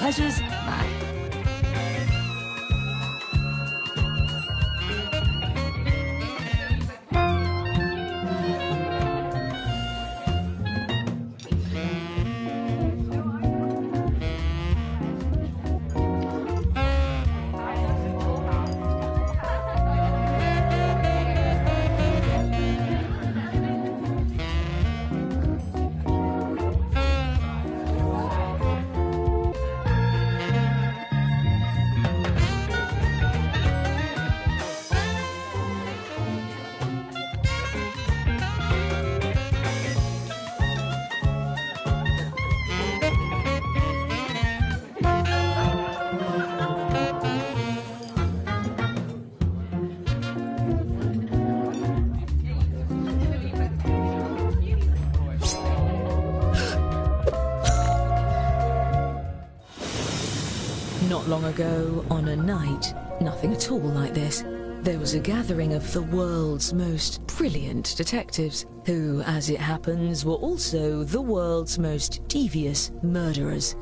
Pleasure's mine. Not long ago, on a night, nothing at all like this, there was a gathering of the world's most brilliant detectives, who, as it happens, were also the world's most devious murderers.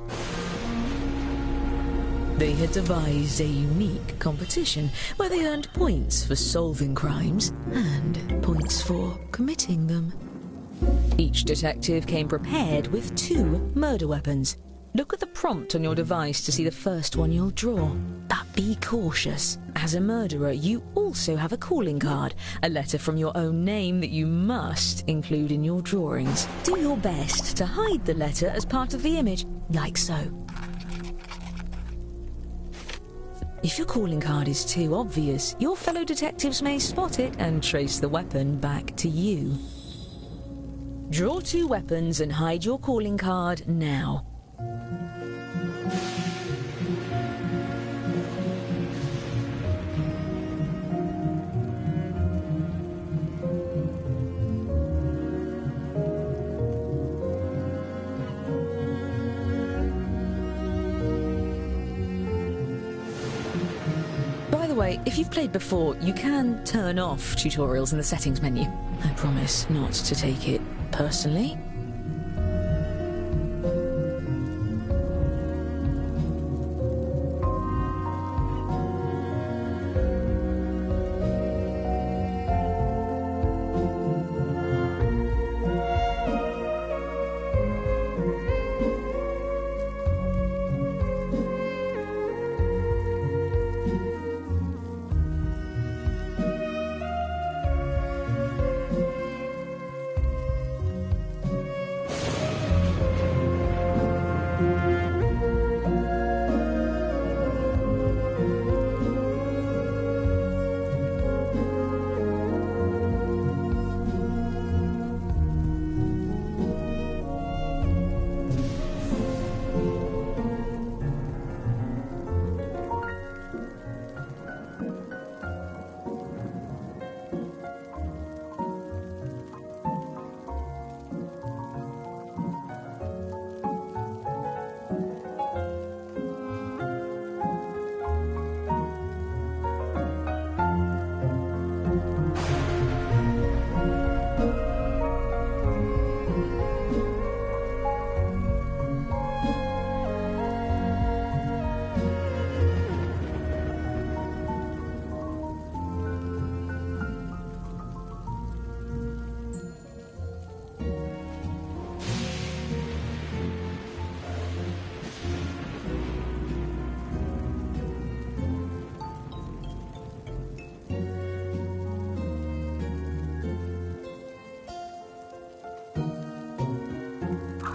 They had devised a unique competition where they earned points for solving crimes and points for committing them. Each detective came prepared with 2 murder weapons. Look at the prompt on your device to see the first one you'll draw. But be cautious. As a murderer, you also have a calling card, a letter from your own name that you must include in your drawings. Do your best to hide the letter as part of the image, like so. If your calling card is too obvious, your fellow detectives may spot it and trace the weapon back to you. Draw 2 weapons and hide your calling card now. way, if you've played before, you can turn off tutorials in the settings menu. I promise not to take it personally.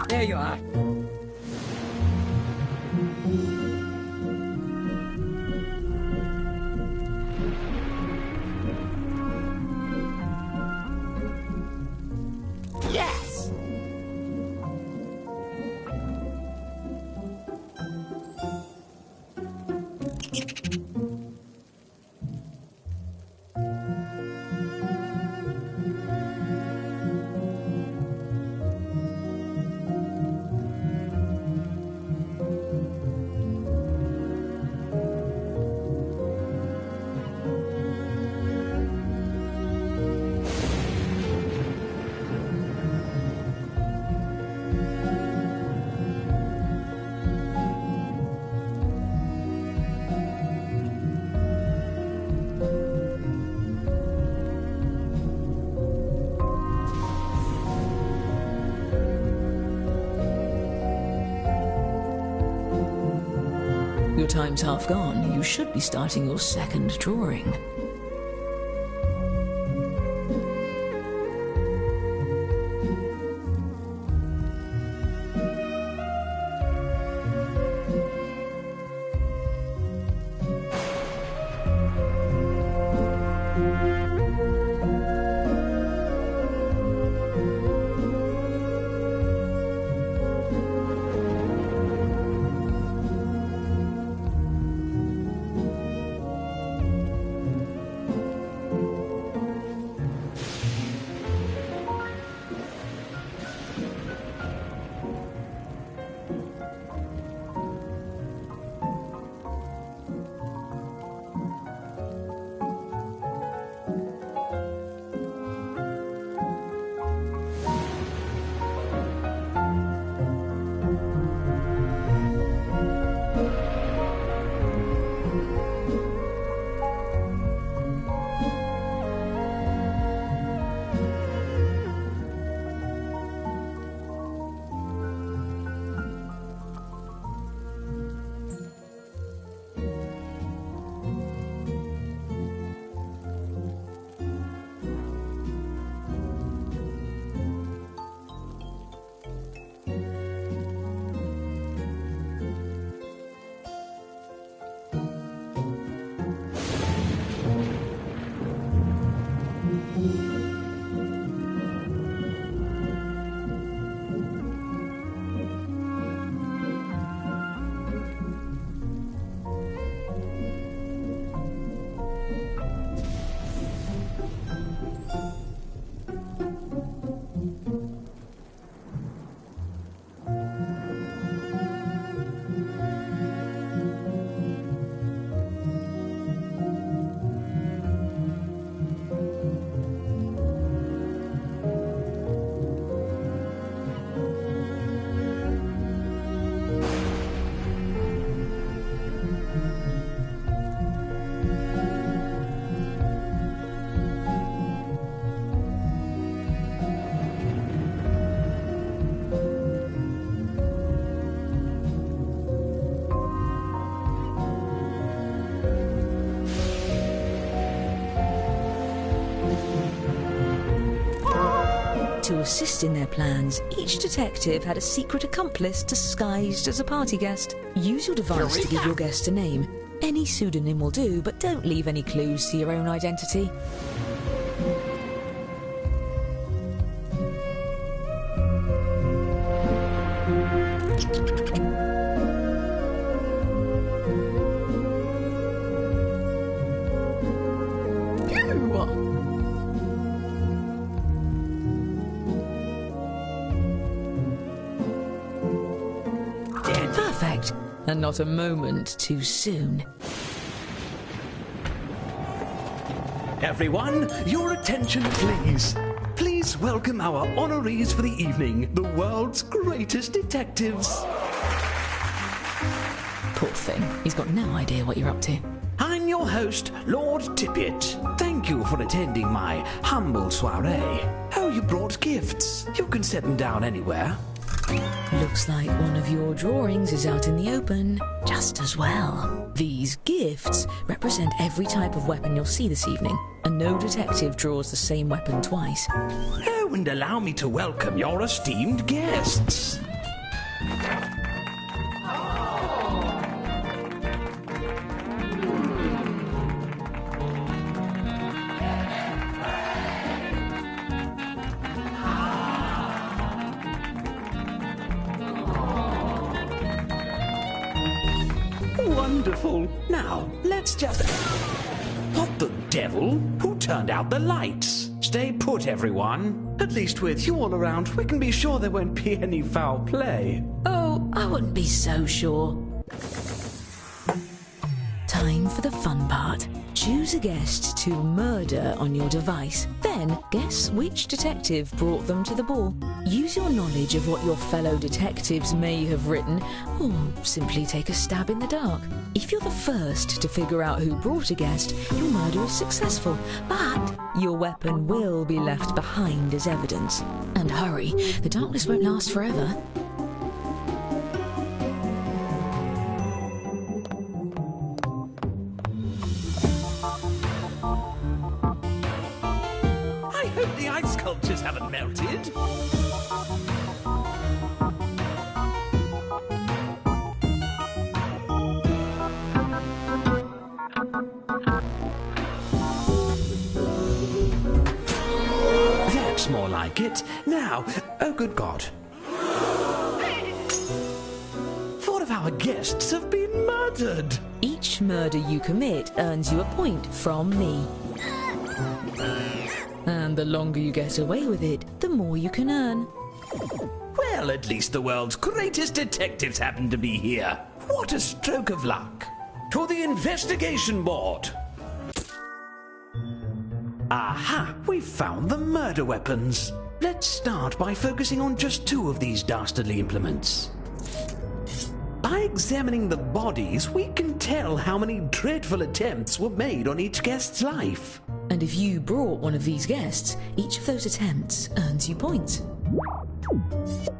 There you are. Yes! Your time's half gone. You should be starting your second drawing. To assist in their plans, each detective had a secret accomplice disguised as a party guest. Use your device to give your guest a name. Any pseudonym will do, but don't leave any clues to your own identity. Perfect, and not a moment too soon. Everyone, your attention please. Please welcome our honorees for the evening, the world's greatest detectives. Poor thing, he's got no idea what you're up to. I'm your host, Lord Tippett. Thank you for attending my humble soiree. Oh, you brought gifts. You can set them down anywhere. Looks like one of your drawings is out in the open, just as well. These gifts represent every type of weapon you'll see this evening, and no detective draws the same weapon twice. Oh, and allow me to welcome your esteemed guests. Wonderful. Now, let's just... What the devil? Who turned out the lights? Stay put, everyone. At least with you all around, we can be sure there won't be any foul play. Oh, I wouldn't be so sure. Time for the fun part. Choose a guest to murder on your device. Then guess which detective brought them to the ball. Use your knowledge of what your fellow detectives may have written, or simply take a stab in the dark. If you're the first to figure out who brought a guest, your murder is successful, but your weapon will be left behind as evidence. And hurry, the darkness won't last forever. I hope the ice sculptures haven't melted. That's more like it. Now, oh good God. 4 of our guests have been murdered. Each murder you commit earns you a point from me. And the longer you get away with it, the more you can earn. Well, at least the world's greatest detectives happen to be here. What a stroke of luck. To the investigation board. Aha, we've found the murder weapons. Let's start by focusing on just 2 of these dastardly implements. By examining the bodies, we can tell how many dreadful attempts were made on each guest's life. And if you brought one of these guests, each of those attempts earns you points.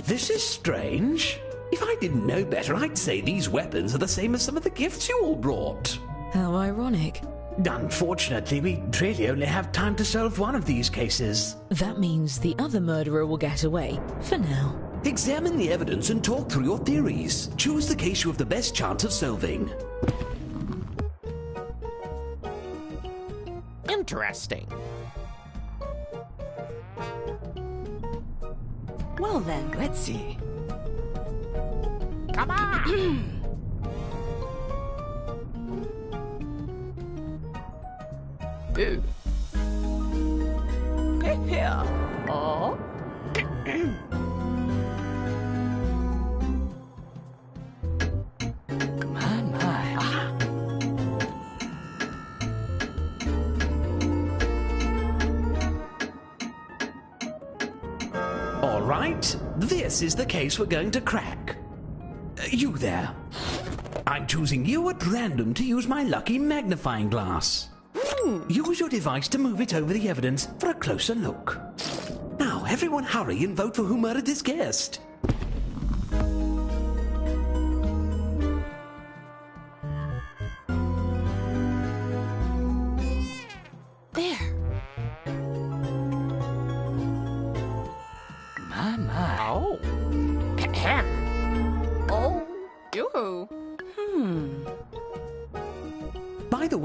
This is strange. If I didn't know better, I'd say these weapons are the same as some of the gifts you all brought. How ironic. Unfortunately, we really only have time to solve one of these cases. That means the other murderer will get away, for now. Examine the evidence and talk through your theories. Choose the case you have the best chance of solving. Interesting. Well then, let's see. Come on! Boo. Here. Oh. All right, this is the case we're going to crack. You there. I'm choosing you at random to use my lucky magnifying glass. Use your device to move it over the evidence for a closer look. Now, everyone hurry and vote for who murdered this guest. There.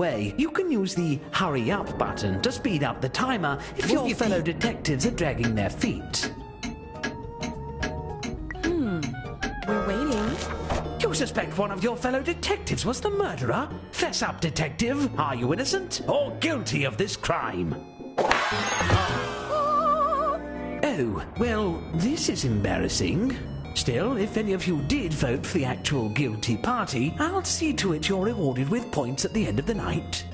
way, you can use the hurry up button to speed up the timer if your fellow detectives are dragging their feet. We're waiting. You suspect one of your fellow detectives was the murderer? Fess up, detective. Are you innocent or guilty of this crime? Oh, well, this is embarrassing. Still, if any of you did vote for the actual guilty party, I'll see to it you're rewarded with points at the end of the night.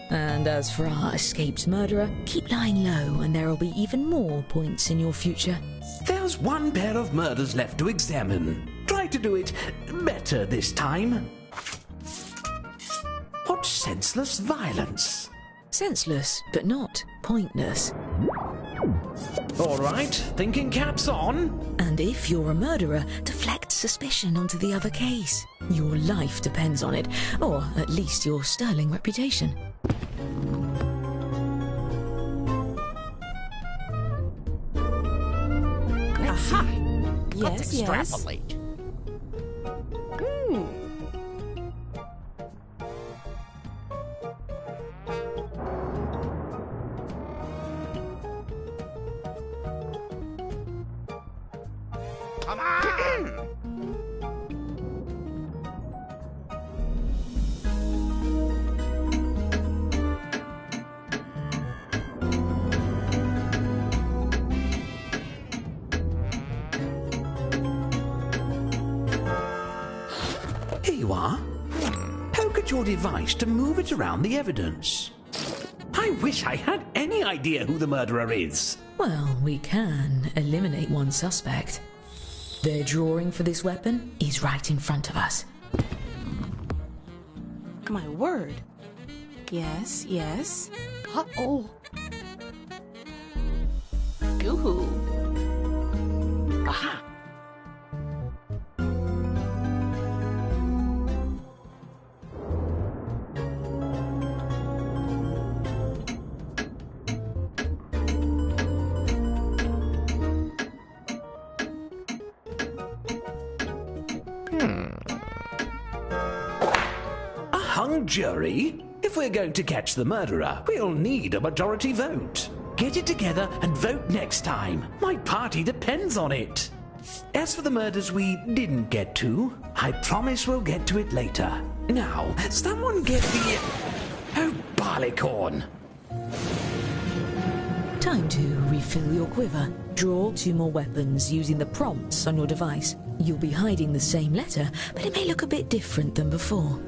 And as for our escaped murderer, keep lying low and there will be even more points in your future. There's one pair of murders left to examine. Try to do it better this time. What senseless violence! Senseless, but not pointless. All right, thinking caps on. And if you're a murderer, deflect suspicion onto the other case. Your life depends on it, or at least your sterling reputation. Aha! Let's Yes. extrapolate. Come on! Here you are. Poke at your device to move it around the evidence. I wish I had any idea who the murderer is. Well, we can eliminate one suspect. Their drawing for this weapon is right in front of us. My word. Yes, yes. Uh-oh. Goo-hoo. Aha! A hung jury? If we're going to catch the murderer, we'll need a majority vote. Get it together and vote next time. My party depends on it. As for the murders we didn't get to, I promise we'll get to it later. Now, someone get the... Oh, barleycorn! Time to refill your quiver. Draw 2 more weapons using the prompts on your device. You'll be hiding the same letter, but it may look a bit different than before.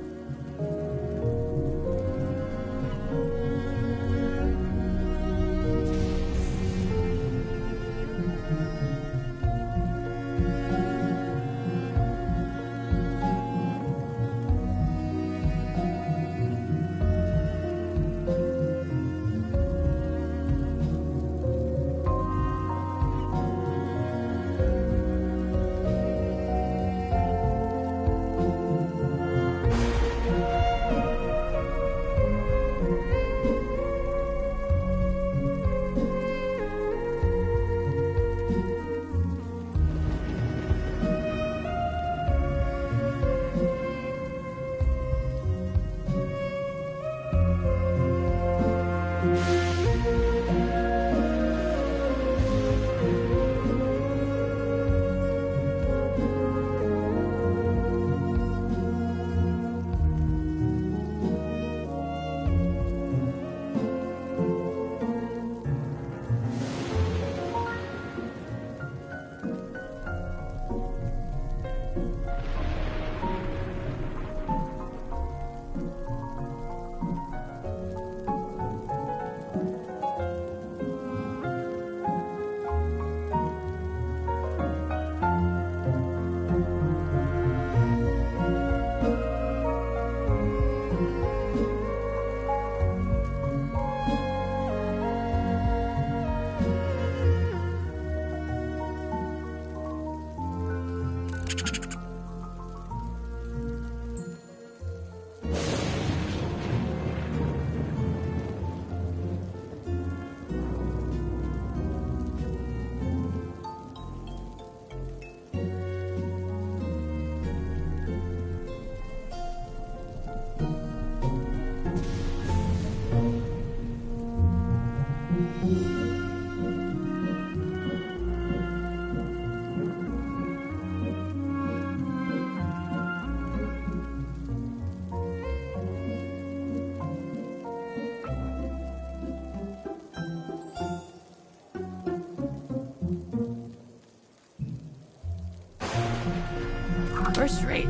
First rate.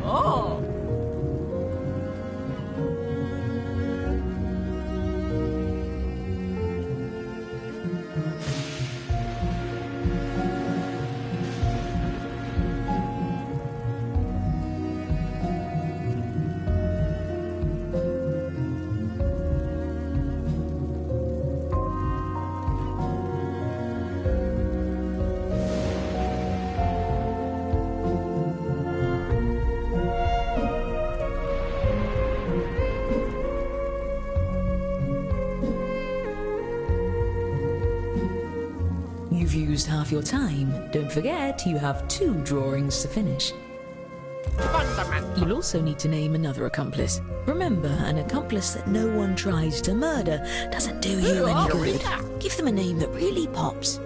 Oh! You've used half your time. Don't forget, you have 2 drawings to finish. Fundamental. You'll also need to name another accomplice. Remember, an accomplice that no one tries to murder doesn't do you any good. Give them a name that really pops.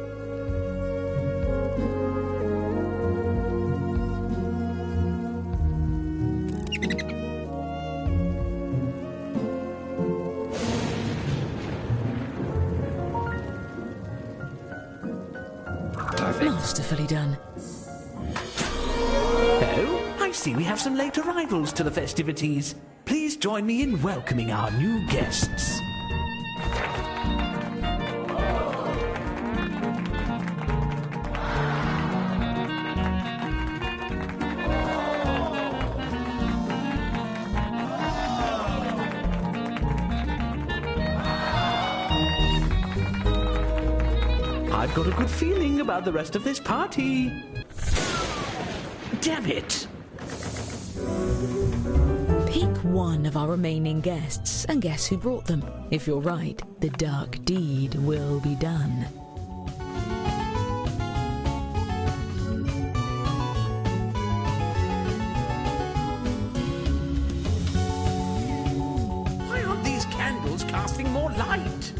Masterfully done. Oh, I see we have some late arrivals to the festivities. Please join me in welcoming our new guests. I've got a good feeling about the rest of this party. Damn it! Pick one of our remaining guests and guess who brought them. If you're right, the dark deed will be done. Why aren't these candles casting more light?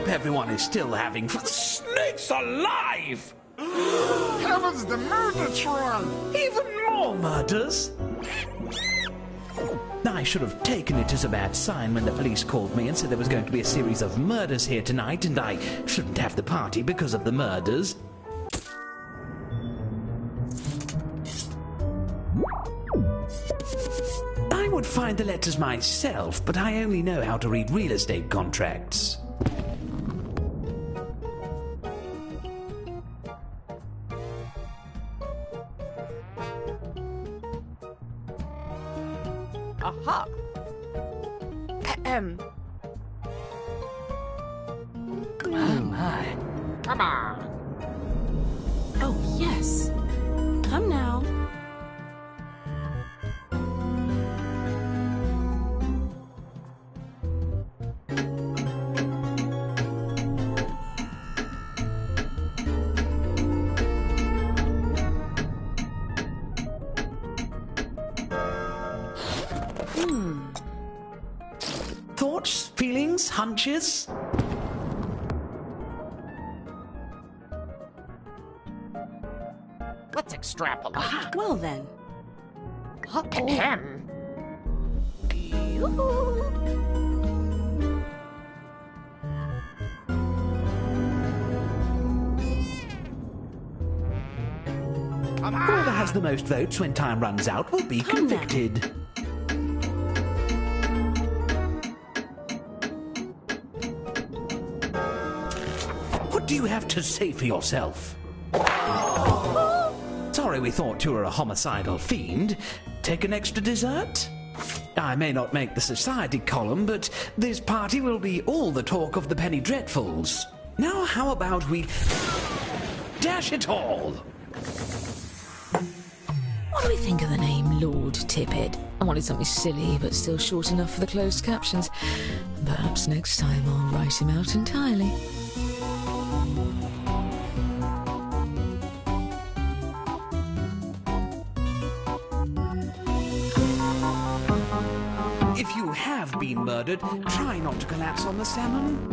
Everyone is still having fun. Snakes alive! Heavens, the murder trial! Even more murders? I should have taken it as a bad sign when the police called me and said there was going to be a series of murders here tonight, and I shouldn't have the party because of the murders. I would find the letters myself, but I only know how to read real estate contracts. Aha! Ahem. Oh my. Come on. Oh, yes. Come now. Thoughts, feelings, hunches? Let's extrapolate. Well then. Ahem. Yoo-hoo. Whoever has the most votes when time runs out will be Come now. convicted. What do you have to say for yourself? Sorry we thought you were a homicidal fiend. Take an extra dessert? I may not make the society column, but this party will be all the talk of the Penny Dreadfuls. Now how about we dash it all? What do we think of the name Lord Tippett? I wanted something silly, but still short enough for the closed captions. Perhaps next time I'll write him out entirely. being murdered. Try not to collapse on the salmon.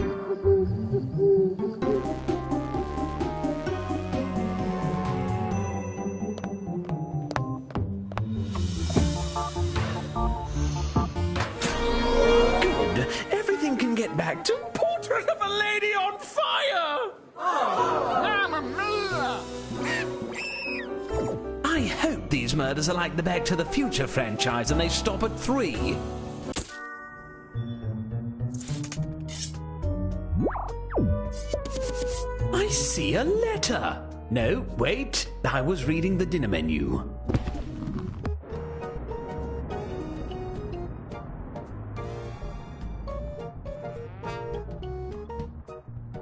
Good. Everything can get back to portrait of a lady on fire! Mamma mia! I hope these murders are like the Back to the Future franchise and they stop at 3. I see a letter. No, wait. I was reading the dinner menu.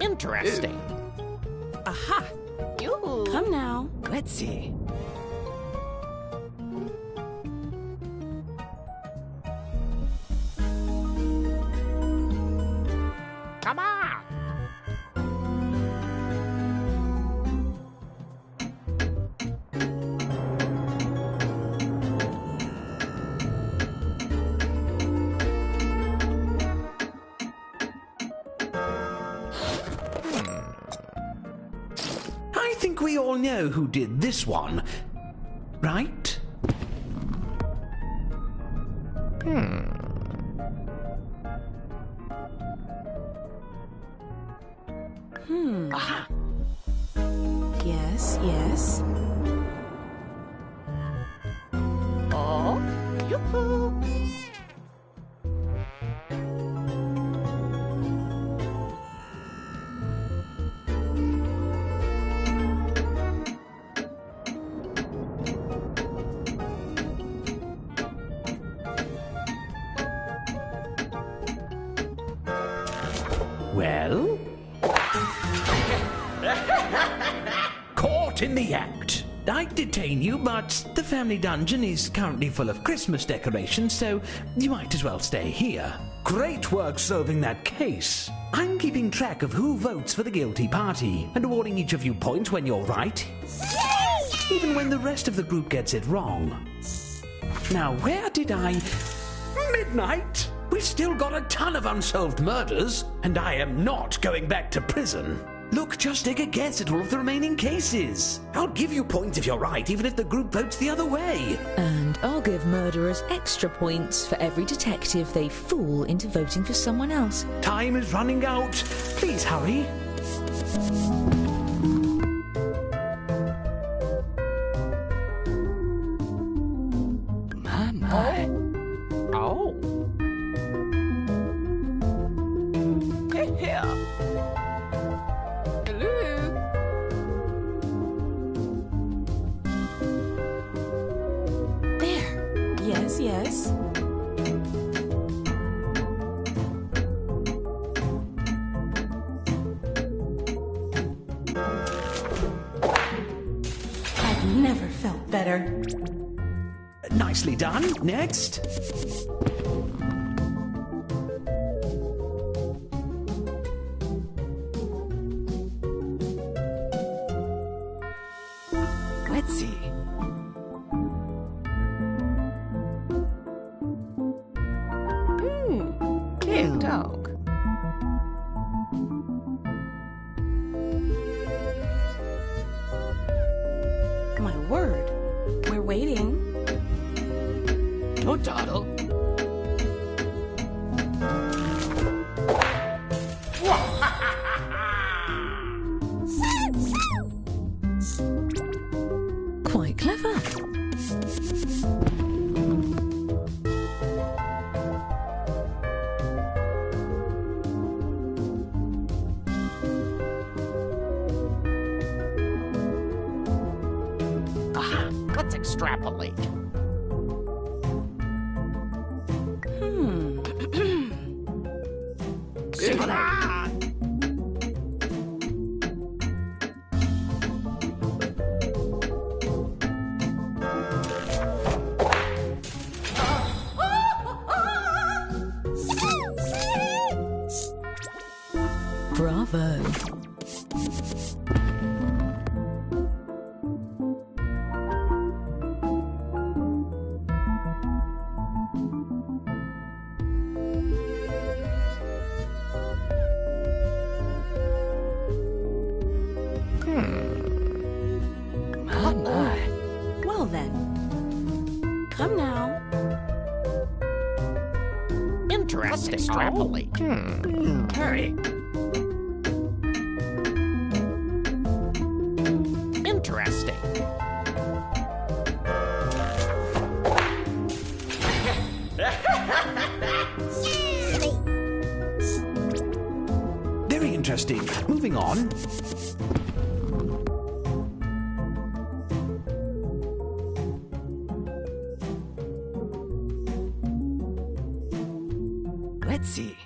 Interesting. Aha! You. Come now. Let's see. Come on! I think we all know who did this one, right? Aha! Yes, yes. Oh! Yoo-hoo! Well? Caught in the act. I detain you, but the family dungeon is currently full of Christmas decorations, so you might as well stay here. Great work solving that case. I'm keeping track of who votes for the guilty party and awarding each of you points when you're right, even when the rest of the group gets it wrong. Now, where did I... Midnight? We've still got a ton of unsolved murders, and I am not going back to prison. Look, just take a guess at all of the remaining cases. I'll give you points if you're right, even if the group votes the other way. And I'll give murderers extra points for every detective they fool into voting for someone else. Time is running out. Please hurry. My. Oh. Here. Hello. There. Yes, yes. I've never felt better. Nicely done. Next. Let's see. Cute dog. My word. We're waiting. Oh, Doddle. Quite clever. Aha, let's extrapolate. Come on! Bravo. Come now. Interesting. Extrapolate. Hurry. Interesting. Very interesting. Moving on. Let's see.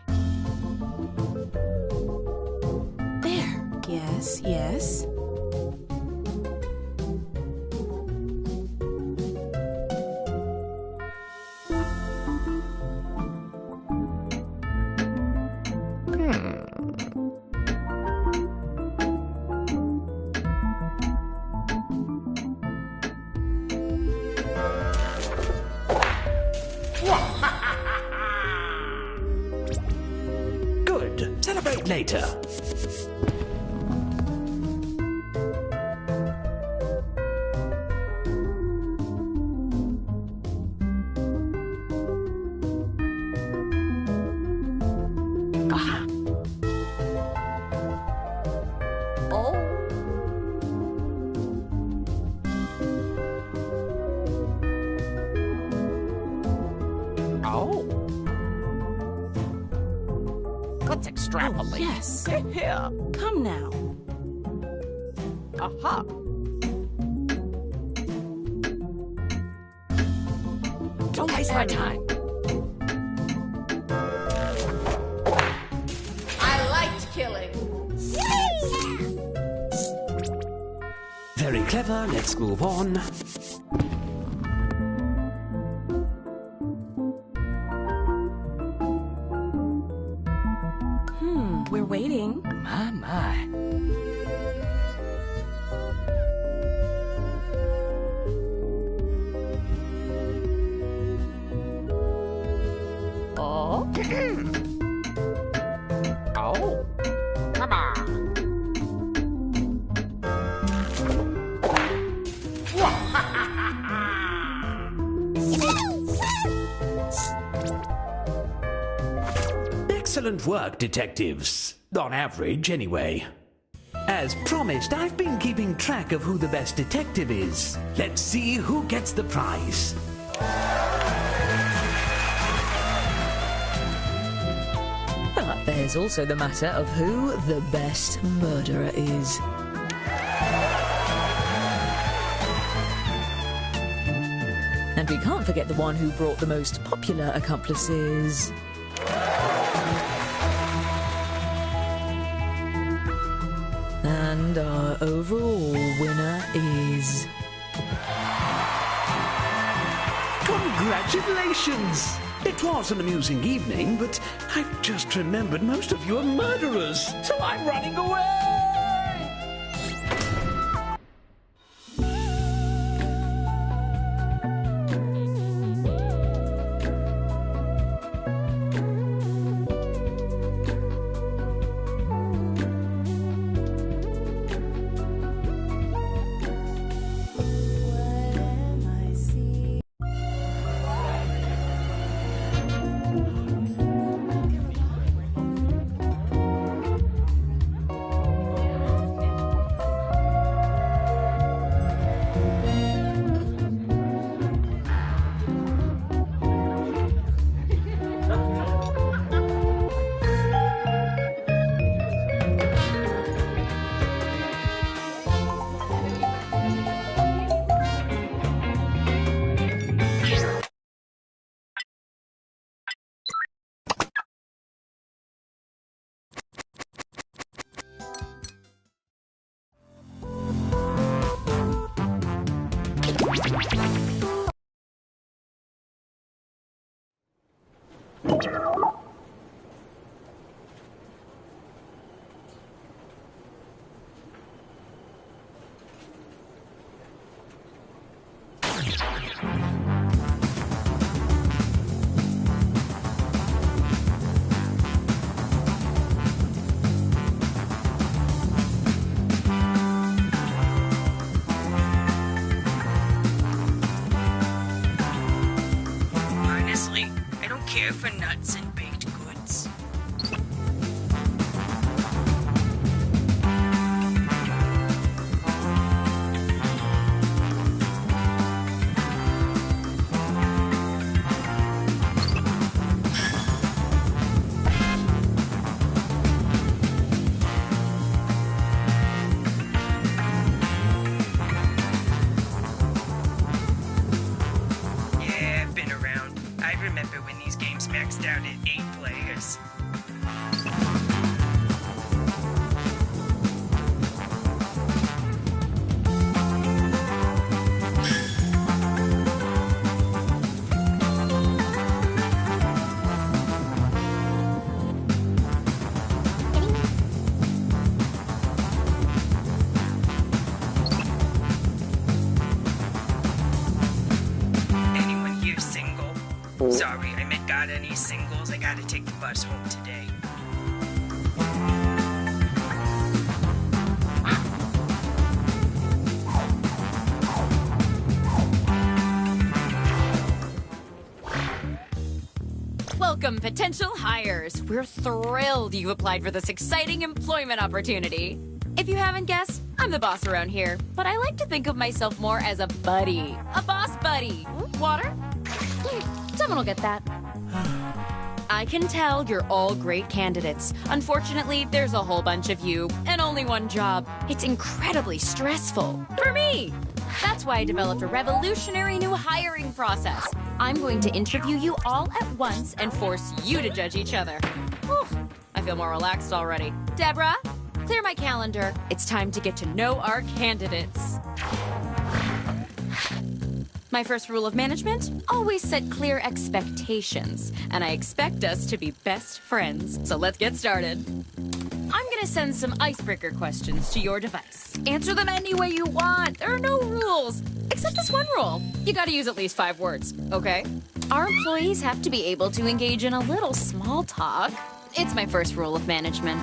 There. Yes, yes. Good. Celebrate later. Aha. Oh. Oh. Let's extrapolate. Yes. Here. Come now. Aha. Don't waste my time. I liked killing. Very clever. Let's move on. We're waiting. My. Oh. Oh. Come on. Excellent work, detectives. On average, anyway. As promised, I've been keeping track of who the best detective is. Let's see who gets the prize. But there's also the matter of who the best murderer is. And we can't forget the one who brought the most popular accomplices. And our overall winner is... Congratulations! It was an amusing evening, but I've just remembered most of you are murderers, so I'm running away! Sorry, I meant got any singles? I gotta take the bus home today. Welcome, potential hires. We're thrilled you've applied for this exciting employment opportunity. If you haven't guessed, I'm the boss around here, but I like to think of myself more as a buddy. A boss buddy. Water? Someone will get that. I can tell you're all great candidates. Unfortunately, there's a whole bunch of you and only one job. It's incredibly stressful. For me! That's why I developed a revolutionary new hiring process. I'm going to interview you all at once and force you to judge each other. Whew, I feel more relaxed already. Deborah, clear my calendar. It's time to get to know our candidates. My first rule of management, always set clear expectations. And I expect us to be best friends. So let's get started. I'm gonna send some icebreaker questions to your device. Answer them any way you want. There are no rules. Except this one rule. You gotta use at least 5 words, okay? Our employees have to be able to engage in a little small talk. It's my first rule of management.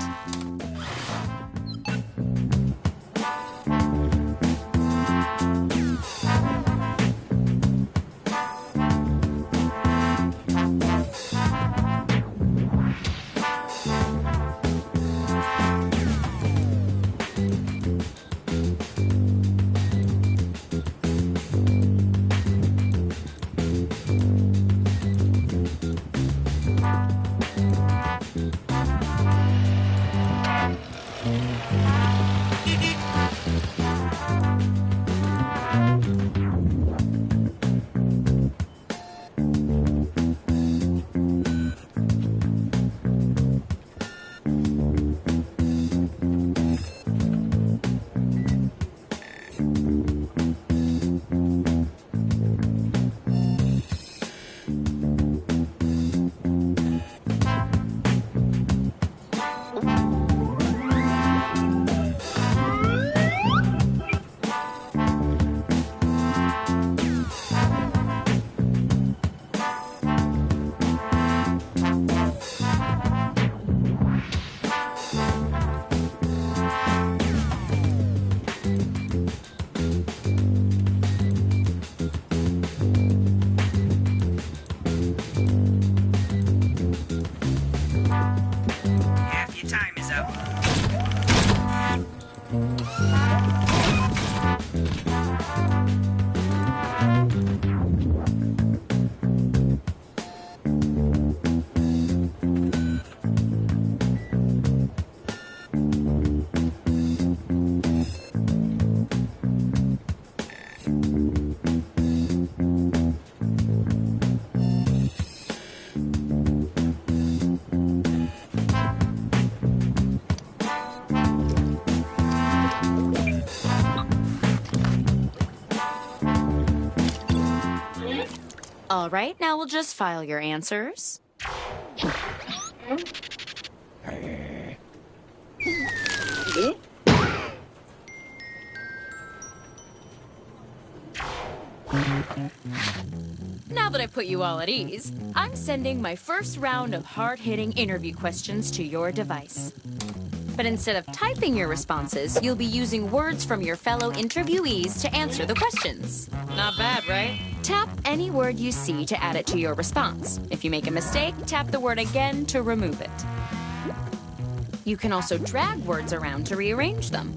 All right, now we'll just file your answers. Now that I've put you all at ease, I'm sending my first round of hard-hitting interview questions to your device. But instead of typing your responses, you'll be using words from your fellow interviewees to answer the questions. Not bad, right? Tap any word you see to add it to your response. If you make a mistake, tap the word again to remove it. You can also drag words around to rearrange them.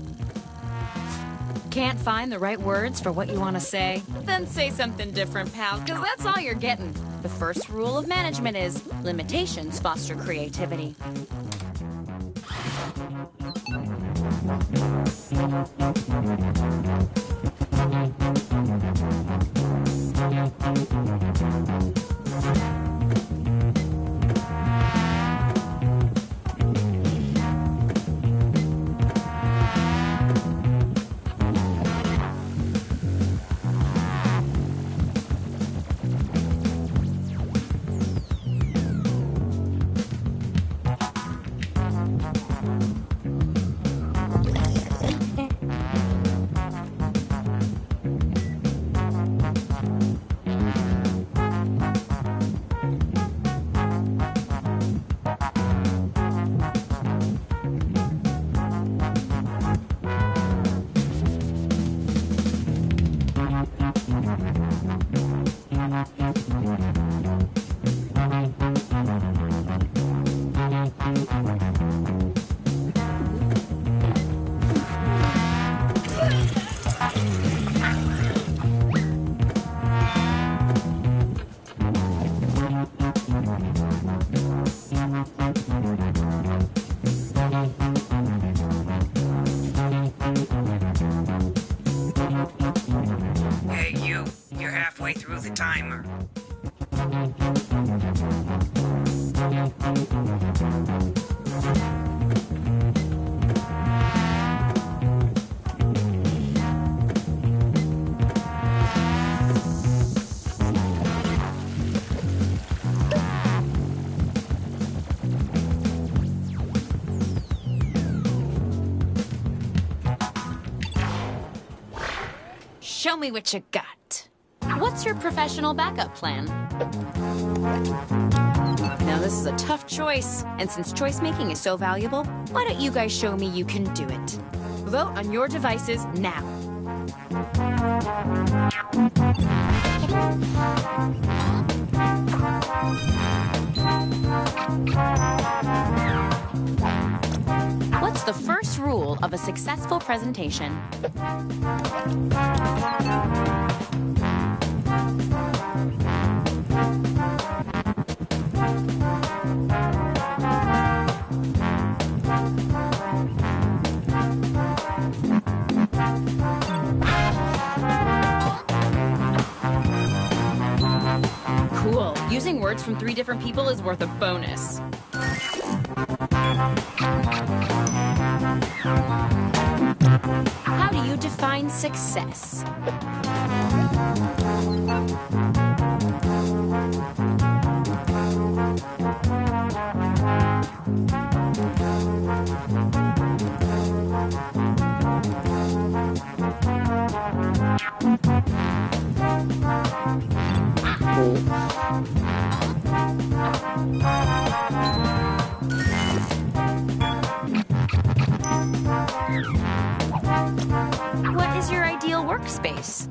Can't find the right words for what you want to say? Then say something different, pal, because that's all you're getting. The first rule of management is limitations foster creativity. timer. Show me what you got. What's your professional backup plan? Now, this is a tough choice, and since choice making is so valuable, why don't you guys show me you can do it? Vote on your devices now. What's the first rule of a successful presentation? Cool. Using words from 3 different people is worth a bonus. How do you define success? What is your ideal workspace?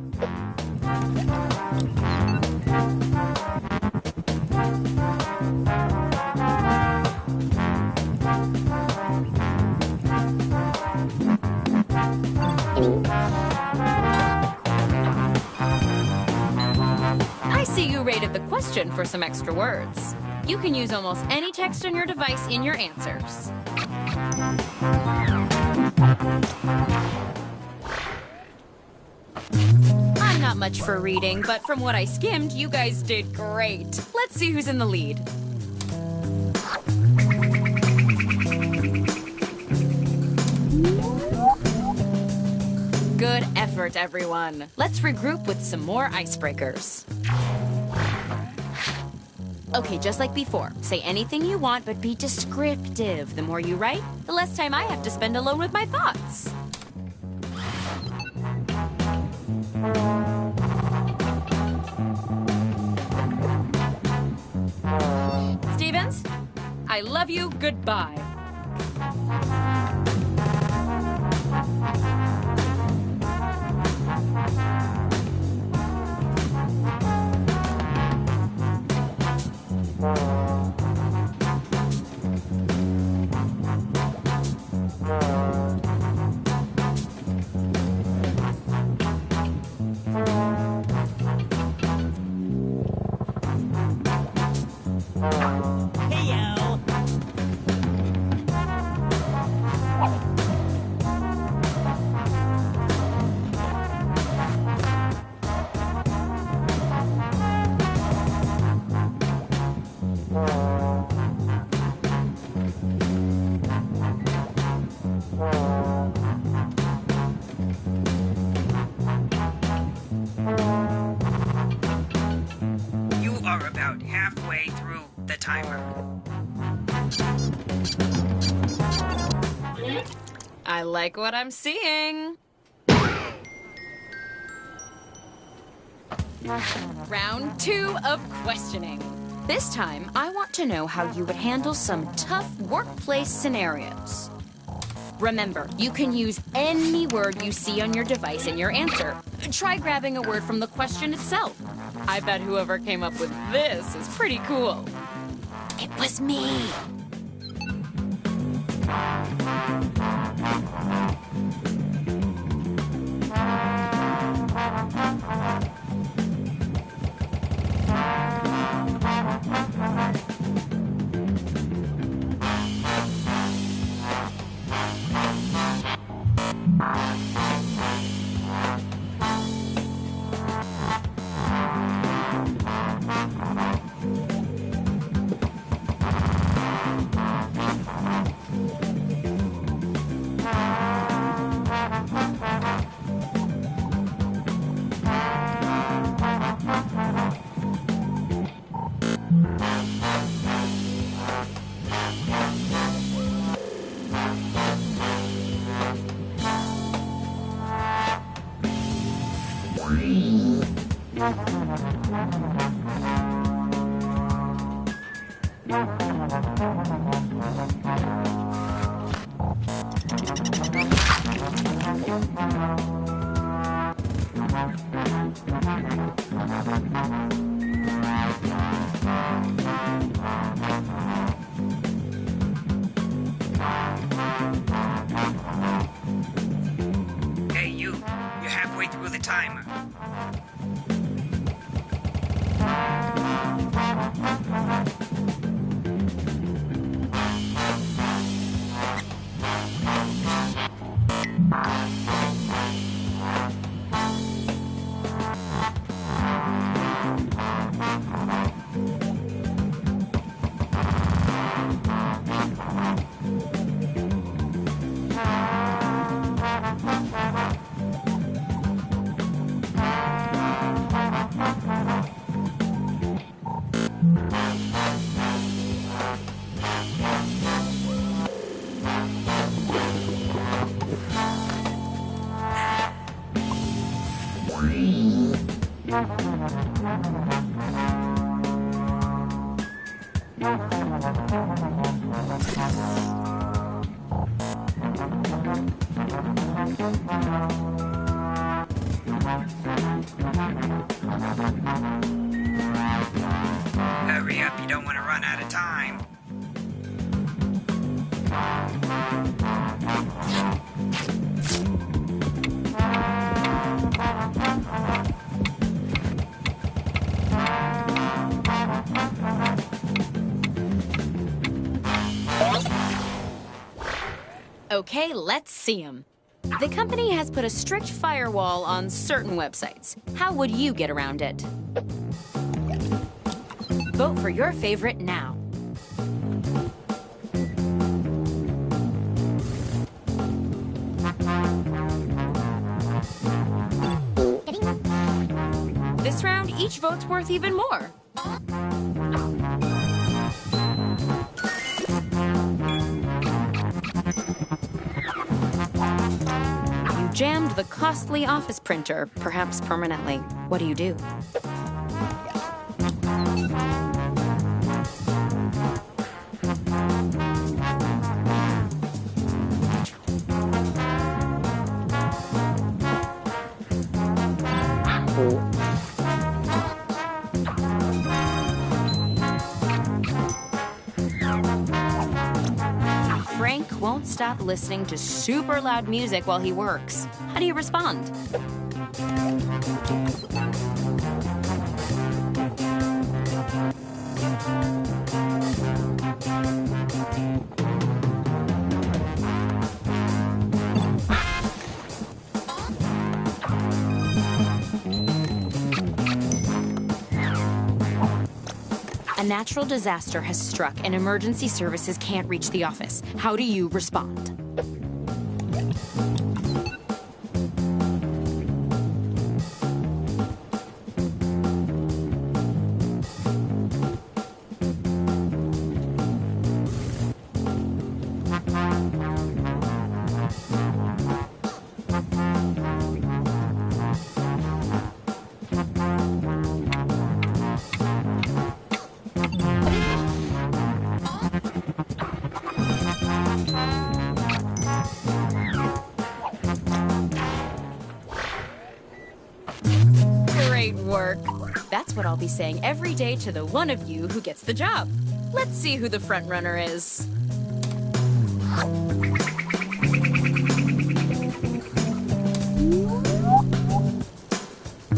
I see you rated the question for some extra words. You can use almost any text on your device in your answers. I'm not much for reading, but from what I skimmed, you guys did great. Let's see who's in the lead. Good effort, everyone. Let's regroup with some more icebreakers. Okay, just like before, say anything you want, but be descriptive. The more you write, the less time I have to spend alone with my thoughts. Stevens, I love you, goodbye. You are about halfway through the timer. I like what I'm seeing. Round 2 of questioning. This time, I want to know how you would handle some tough workplace scenarios. Remember, you can use any word you see on your device in your answer. Try grabbing a word from the question itself. I bet whoever came up with this is pretty cool. It was me. Hey, you're halfway through the timer. Hurry up, you don't want to run out of time. Okay, let's see them. The company has put a strict firewall on certain websites. How would you get around it? Vote for your favorite now. This round, each vote's worth even more. You jammed the costly office printer, perhaps permanently. What do you do? Frank won't stop listening to super loud music while he works. How do you respond? A natural disaster has struck and emergency services can't reach the office. How do you respond? Great work. That's what I'll be saying every day to the one of you who gets the job. Let's see who the front runner is.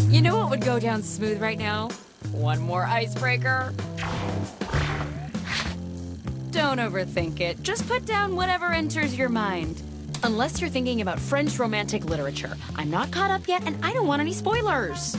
You know what would go down smooth right now? One more icebreaker. Don't overthink it. Just put down whatever enters your mind. Unless you're thinking about French romantic literature. I'm not caught up yet, and I don't want any spoilers.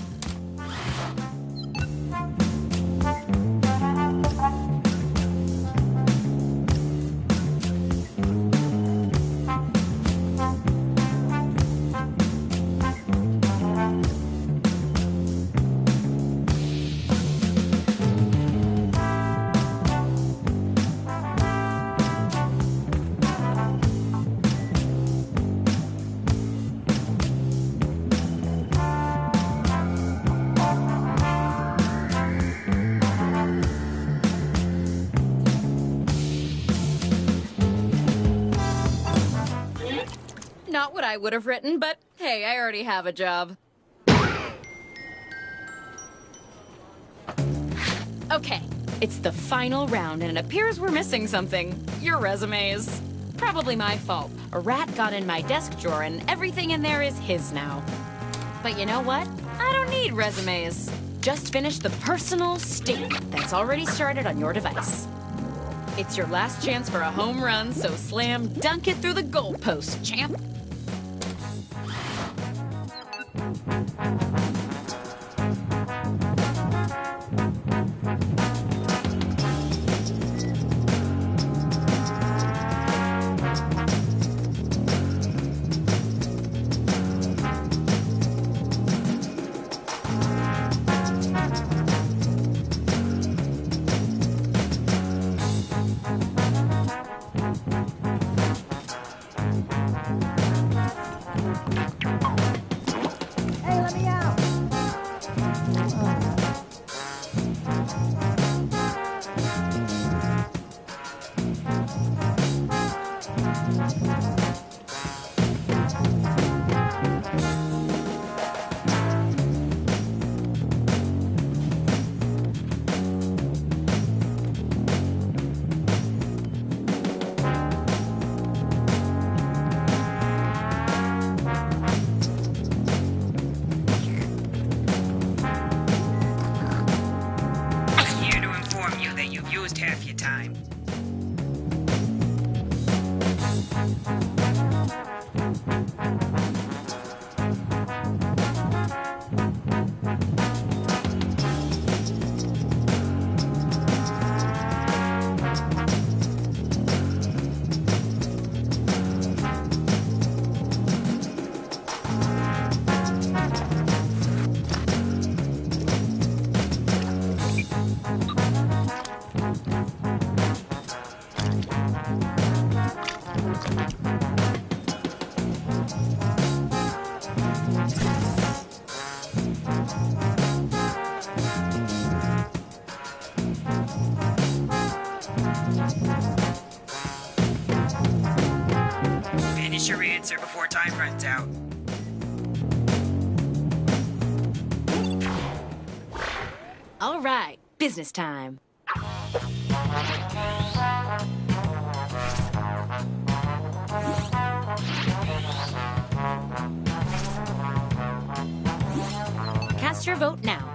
Not what I would have written, but hey, I already have a job. Okay, it's the final round, and it appears we're missing something. Your resumes. Probably my fault. A rat got in my desk drawer, and everything in there is his now. But you know what? I don't need resumes. Just finish the personal statement that's already started on your device. It's your last chance for a home run, so slam dunk it through the goalpost, champ. Here to inform you that you've used half your time. Finish your answer before time runs out. All right, business time. Cast your vote now.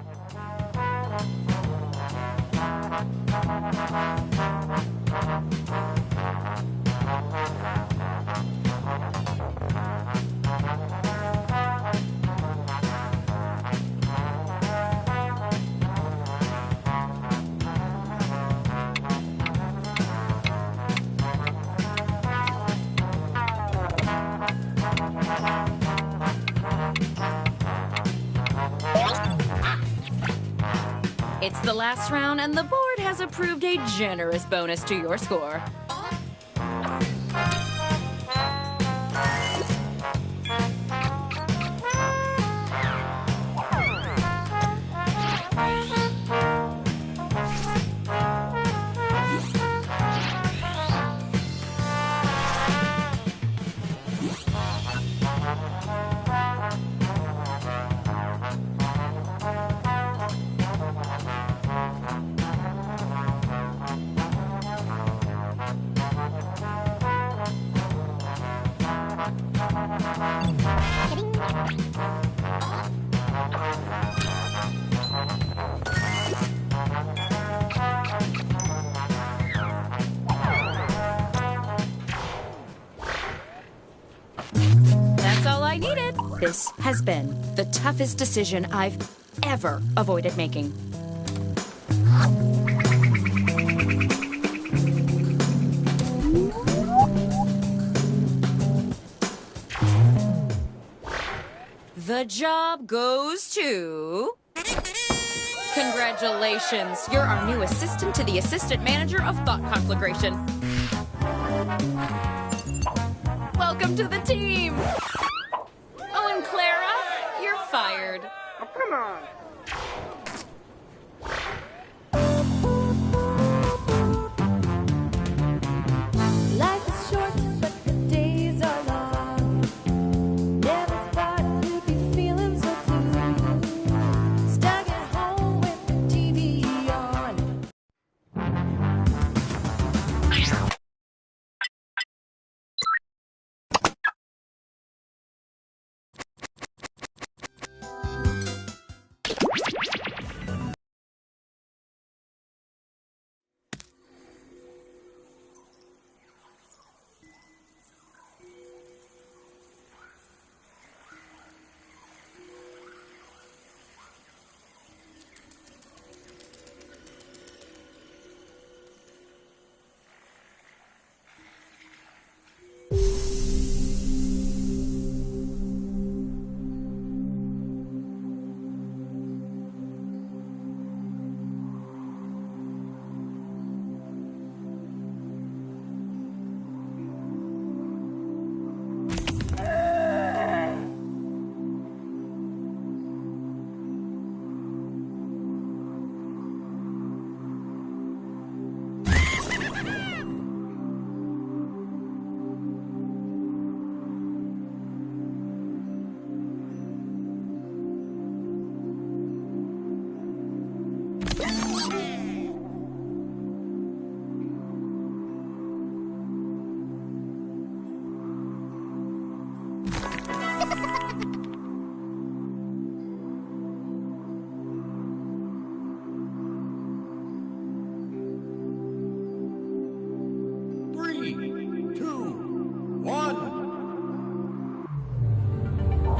It's the last round, and the board has approved a generous bonus to your score. That's all I needed. This has been the toughest decision I've ever avoided making. The job goes to... Congratulations, you're our new assistant to the assistant manager of thought conflagration. Welcome to the team! Oh, and Clara, you're fired. Oh, come on. Life is short, but the days are long.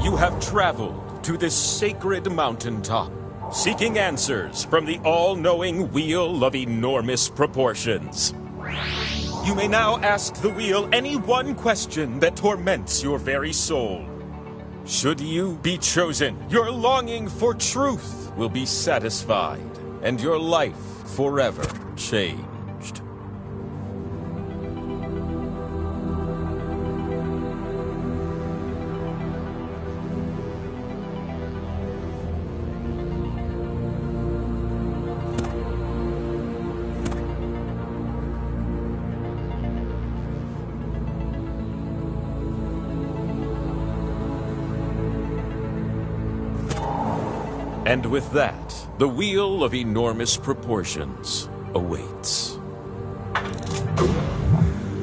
You have traveled to this sacred mountaintop, seeking answers from the all-knowing wheel of enormous proportions. You may now ask the wheel any one question that torments your very soul. Should you be chosen, your longing for truth will be satisfied, and your life forever changed. And with that, the wheel of enormous proportions awaits.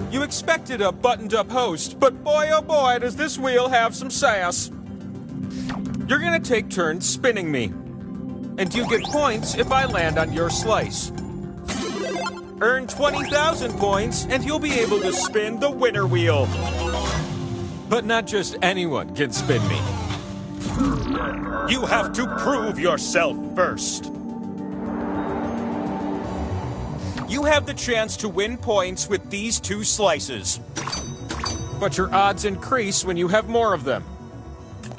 You expected a buttoned-up host, but boy oh boy does this wheel have some sass. You're gonna take turns spinning me, and you get points if I land on your slice. Earn 20,000 points, and you'll be able to spin the winner wheel. But not just anyone can spin me. You have to prove yourself first. You have the chance to win points with these 2 slices. But your odds increase when you have more of them.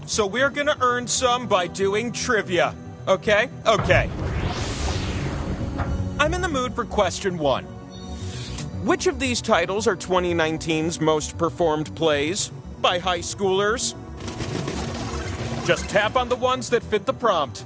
So we're gonna earn some by doing trivia, okay? Okay. I'm in the mood for question 1. Which of these titles are 2019's most performed plays by high schoolers? Just tap on the ones that fit the prompt.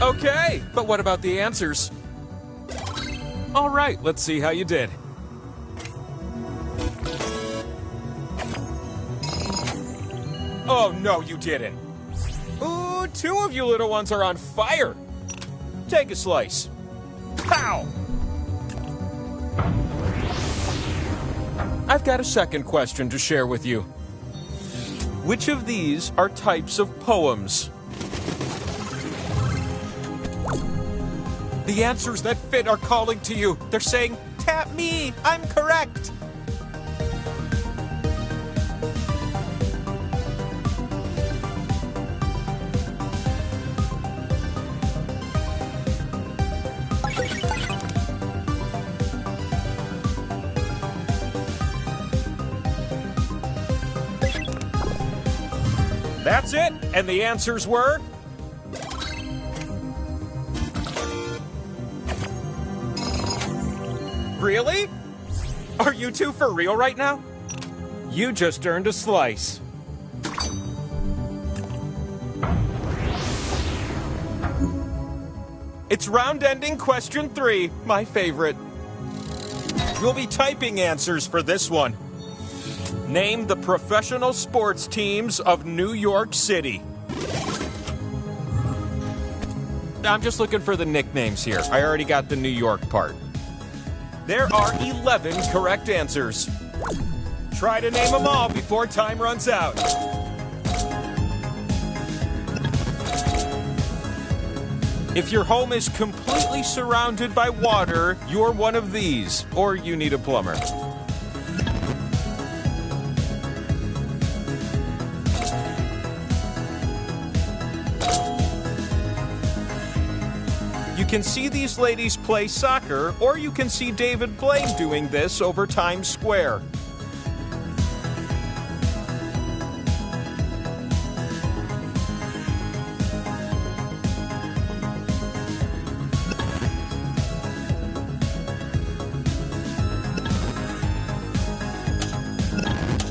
Okay, but what about the answers? All right, let's see how you did. Oh, no, you didn't. Ooh, 2 of you little ones are on fire. Take a slice. Pow! I've got a second question to share with you. Which of these are types of poems? The answers that fit are calling to you. They're saying, tap me, I'm correct. That's it, and the answers were... Really? Are you 2 for real right now? You just earned a slice. It's round-ending question 3, my favorite. You'll be typing answers for this one. Name the professional sports teams of New York City. I'm just looking for the nicknames here. I already got the New York part. There are 11 correct answers. Try to name them all before time runs out. If your home is completely surrounded by water, you're one of these, or you need a plumber. You can see these ladies play soccer, or you can see David Blaine doing this over Times Square.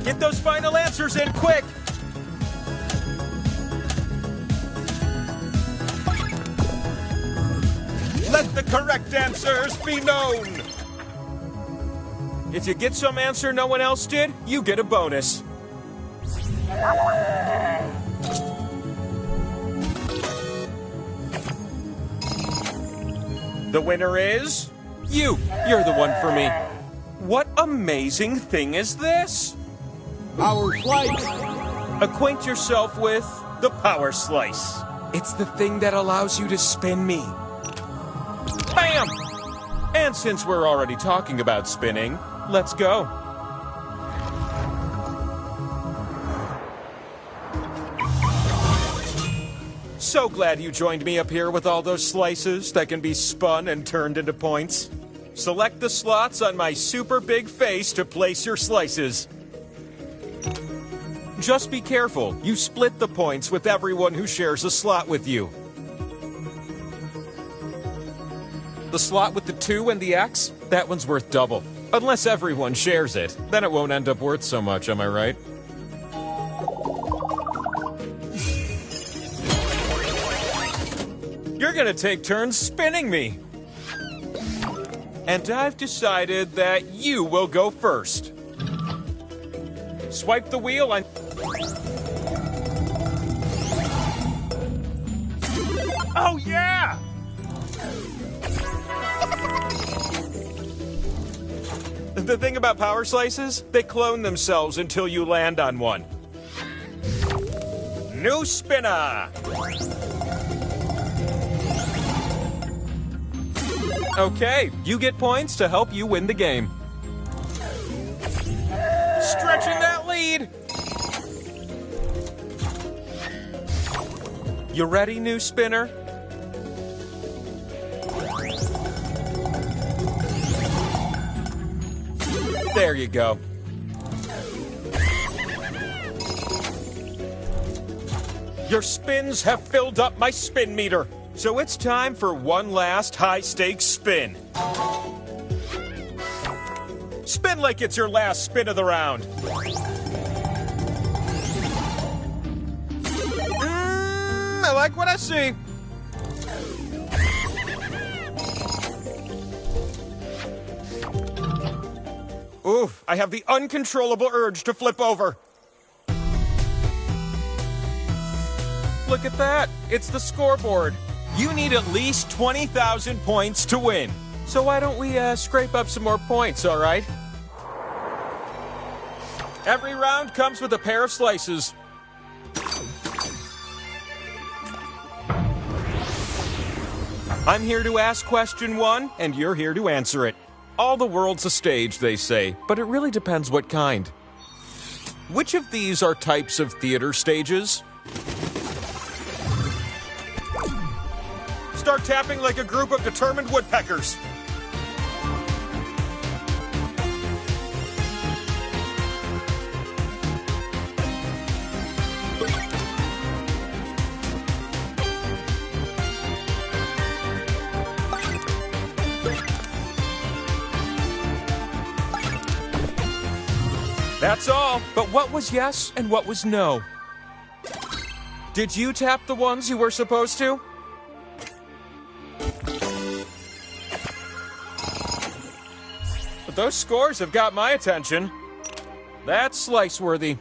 Get those final answers in quick! Let the correct answers be known! If you get some answer no one else did, you get a bonus. The winner is you. You're the one for me. What amazing thing is this? Power slice. Acquaint yourself with the Power Slice. It's the thing that allows you to spin me. Bam! And since we're already talking about spinning, let's go. So glad you joined me up here with all those slices that can be spun and turned into points. Select the slots on my super big face to place your slices. Just be careful. You split the points with everyone who shares a slot with you. The slot with the 2 and the X, that one's worth double. Unless everyone shares it. Then it won't end up worth so much, am I right? You're gonna take turns spinning me. And I've decided that you will go first. Swipe the wheel on... Oh, yeah! The thing about power slices, they clone themselves until you land on one. New spinner! Okay, you get points to help you win the game. Stretching that lead! You ready, new spinner? There you go. Your spins have filled up my spin meter. So it's time for one last high-stakes spin. Spin like it's your last spin of the round. I like what I see. Oof, I have the uncontrollable urge to flip over. Look at that. It's the scoreboard. You need at least 20,000 points to win. So why don't we scrape up some more points, all right? Every round comes with a pair of slices. I'm here to ask question 1, and you're here to answer it. All the world's a stage, they say, but it really depends what kind. Which of these are types of theater stages? Start tapping like a group of determined woodpeckers. That's all. But what was yes and what was no? Did you tap the ones you were supposed to? But those scores have got my attention. That's slice-worthy.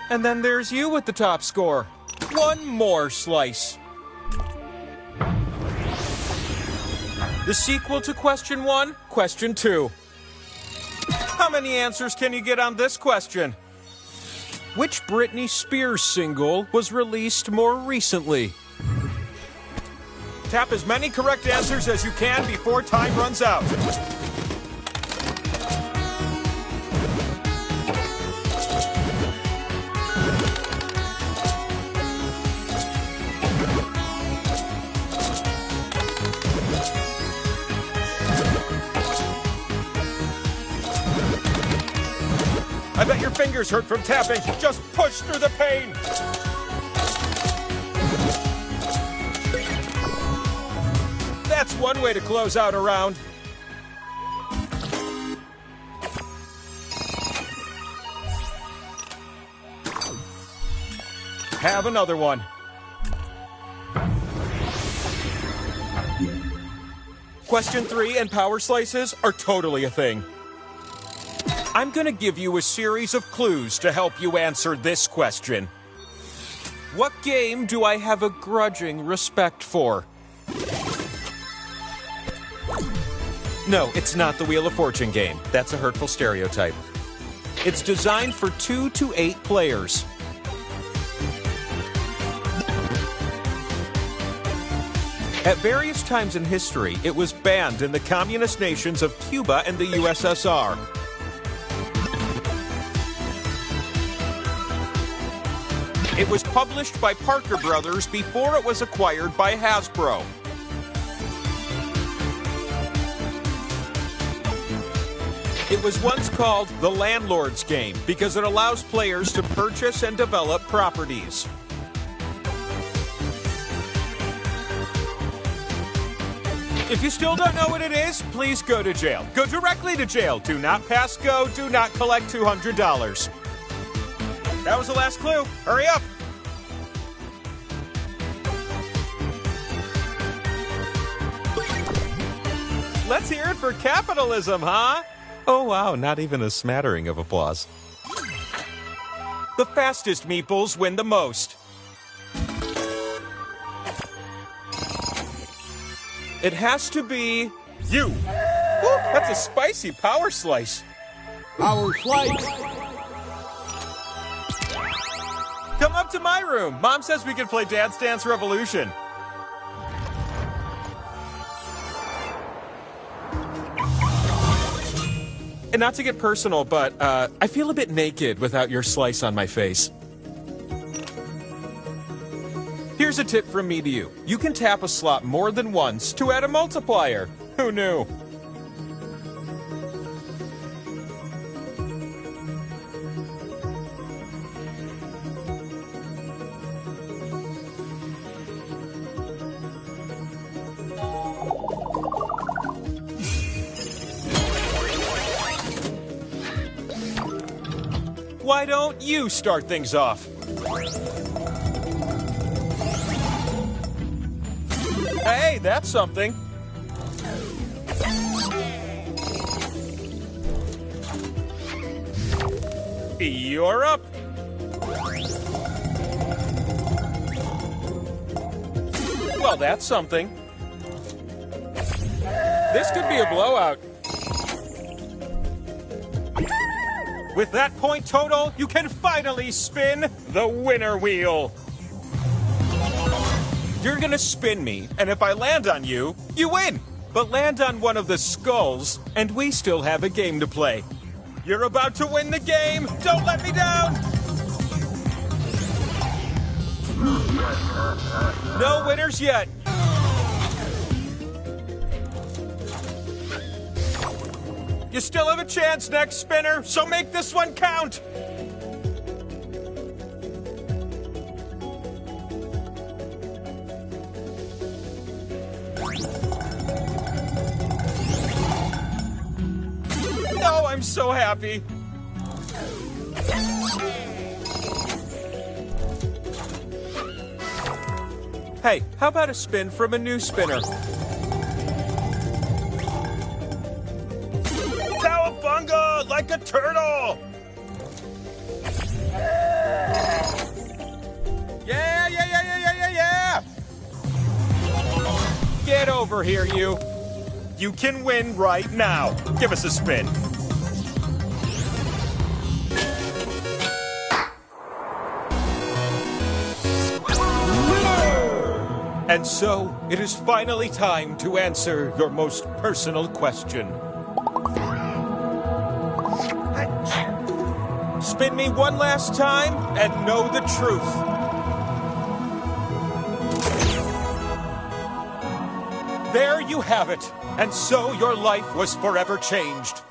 And then there's you with the top score. One more slice. The sequel to question 1, question 2. How many answers can you get on this question? Which Britney Spears single was released more recently? Tap as many correct answers as you can before time runs out. I bet your fingers hurt from tapping. Just push through the pain. That's one way to close out a round. Have another one. Question 3 and power slices are totally a thing. I'm going to give you a series of clues to help you answer this question. What game do I have a grudging respect for? No, it's not the Wheel of Fortune game. That's a hurtful stereotype. It's designed for 2 to 8 players. At various times in history, it was banned in the communist nations of Cuba and the USSR. It was published by Parker Brothers before it was acquired by Hasbro. It was once called the Landlord's Game because it allows players to purchase and develop properties. If you still don't know what it is, please go to jail. Go directly to jail. Do not pass go. Do not collect $200. That was the last clue. Hurry up. Let's hear it for capitalism, huh? Oh, wow, not even a smattering of applause. The fastest meeples win the most. It has to be you. Woo, that's a spicy power slice. Power slice. Come up to my room. Mom says we can play Dance Dance Revolution. And not to get personal, but I feel a bit naked without your slice on my face. Here's a tip from me to you. You can tap a slot more than once to add a multiplier. Who knew? Why don't you start things off? Hey, that's something. You're up. Well, that's something. This could be a blowout. With that point total, you can finally spin the winner wheel. You're gonna spin me, and if I land on you, you win. But land on one of the skulls, and we still have a game to play. You're about to win the game. Don't let me down. No winners yet. You still have a chance next spinner, so make this one count. No, I'm so happy. Hey, how about a spin from a new spinner? Cowabunga, like a turtle! Yeah! Get over here, you. You can win right now. Give us a spin. And so, it is finally time to answer your most personal question. Spin me one last time and know the truth. There you have it. And so your life was forever changed.